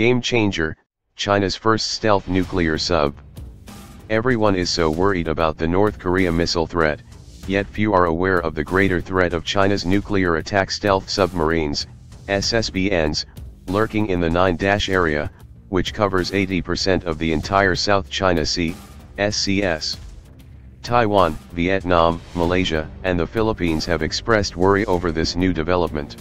Game changer, China's first stealth nuclear sub. Everyone is so worried about the North Korea missile threat, yet few are aware of the greater threat of China's nuclear attack stealth submarines, SSBNs, lurking in the 9- area, which covers 80% of the entire South China Sea, SCS. Taiwan, Vietnam, Malaysia, and the Philippines have expressed worry over this new development.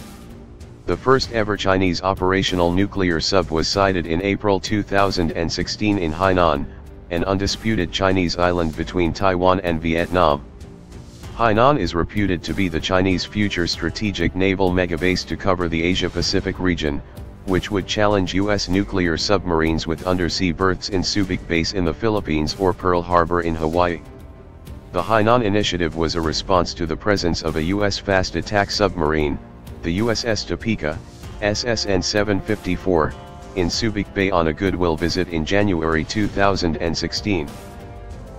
The first ever Chinese operational nuclear sub was sighted in April 2016 in Hainan, an undisputed Chinese island between Taiwan and Vietnam. Hainan is reputed to be the Chinese future strategic naval megabase to cover the Asia-Pacific region, which would challenge U.S. nuclear submarines with undersea berths in Subic Base in the Philippines or Pearl Harbor in Hawaii. The Hainan initiative was a response to the presence of a U.S. fast attack submarine, the USS Topeka, SSN 754, in Subic Bay on a goodwill visit in January 2016.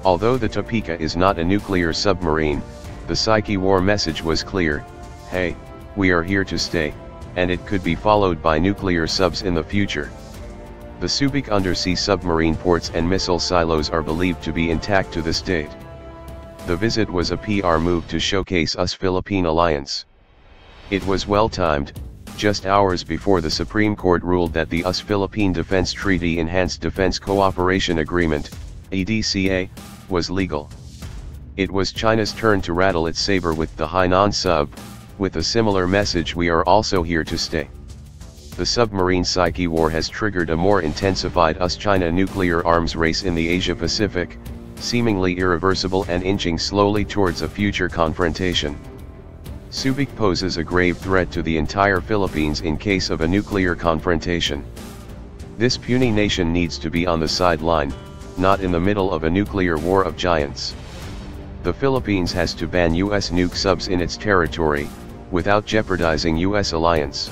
Although the Topeka is not a nuclear submarine, the Psyche War message was clear: hey, we are here to stay, and it could be followed by nuclear subs in the future. The Subic undersea submarine ports and missile silos are believed to be intact to this date. The visit was a PR move to showcase US-Philippine alliance. It was well-timed, just hours before the Supreme Court ruled that the US-Philippine Defense Treaty Enhanced Defense Cooperation Agreement, EDCA, was legal. It was China's turn to rattle its saber with the Hainan sub, with a similar message: we are also here to stay. The submarine Psyche War has triggered a more intensified US-China nuclear arms race in the Asia-Pacific, seemingly irreversible and inching slowly towards a future confrontation. Subic poses a grave threat to the entire Philippines in case of a nuclear confrontation. This puny nation needs to be on the sideline, not in the middle of a nuclear war of giants. The Philippines has to ban US nuke subs in its territory, without jeopardizing US alliance.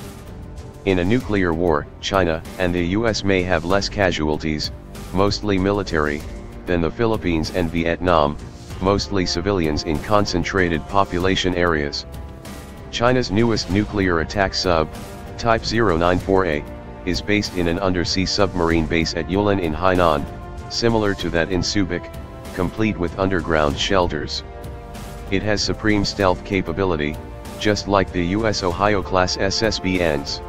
In a nuclear war, China and the US may have less casualties, mostly military, than the Philippines and Vietnam, mostly civilians in concentrated population areas. China's newest nuclear attack sub, Type 094A, is based in an undersea submarine base at Yulin in Hainan, similar to that in Subic, complete with underground shelters. It has supreme stealth capability, just like the US Ohio-class SSBNs.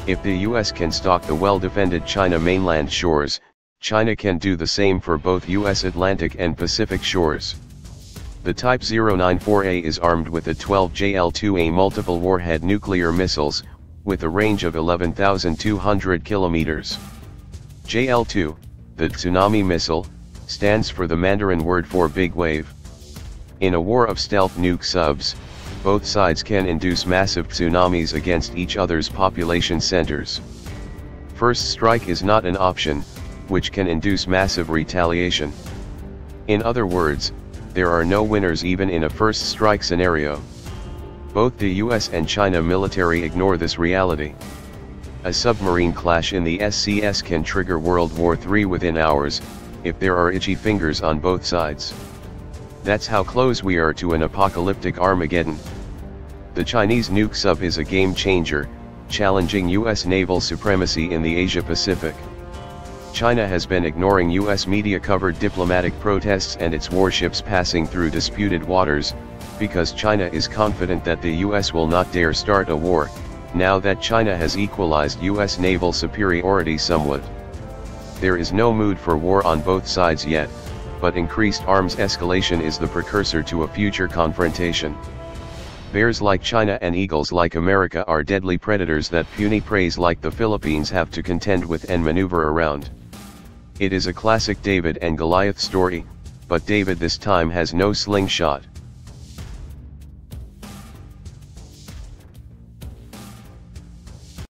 If the US can stalk the well-defended China mainland shores, China can do the same for both US Atlantic and Pacific shores. The Type 094A is armed with a 12 JL-2A multiple warhead nuclear missiles, with a range of 11,200 kilometers. JL-2, the tsunami missile, stands for the Mandarin word for big wave. In a war of stealth nuke subs, both sides can induce massive tsunamis against each other's population centers. First strike is not an option, which can induce massive retaliation. In other words, there are no winners even in a first strike scenario. Both the US and China military ignore this reality. A submarine clash in the SCS can trigger World War III within hours, if there are itchy fingers on both sides. That's how close we are to an apocalyptic Armageddon. The Chinese nuke sub is a game changer, challenging US naval supremacy in the Asia-Pacific. China has been ignoring US media-covered diplomatic protests and its warships passing through disputed waters, because China is confident that the US will not dare start a war, now that China has equalized US naval superiority somewhat. There is no mood for war on both sides yet, but increased arms escalation is the precursor to a future confrontation. Bears like China and eagles like America are deadly predators that puny preys like the Philippines have to contend with and maneuver around. It is a classic David and Goliath story, but David this time has no slingshot.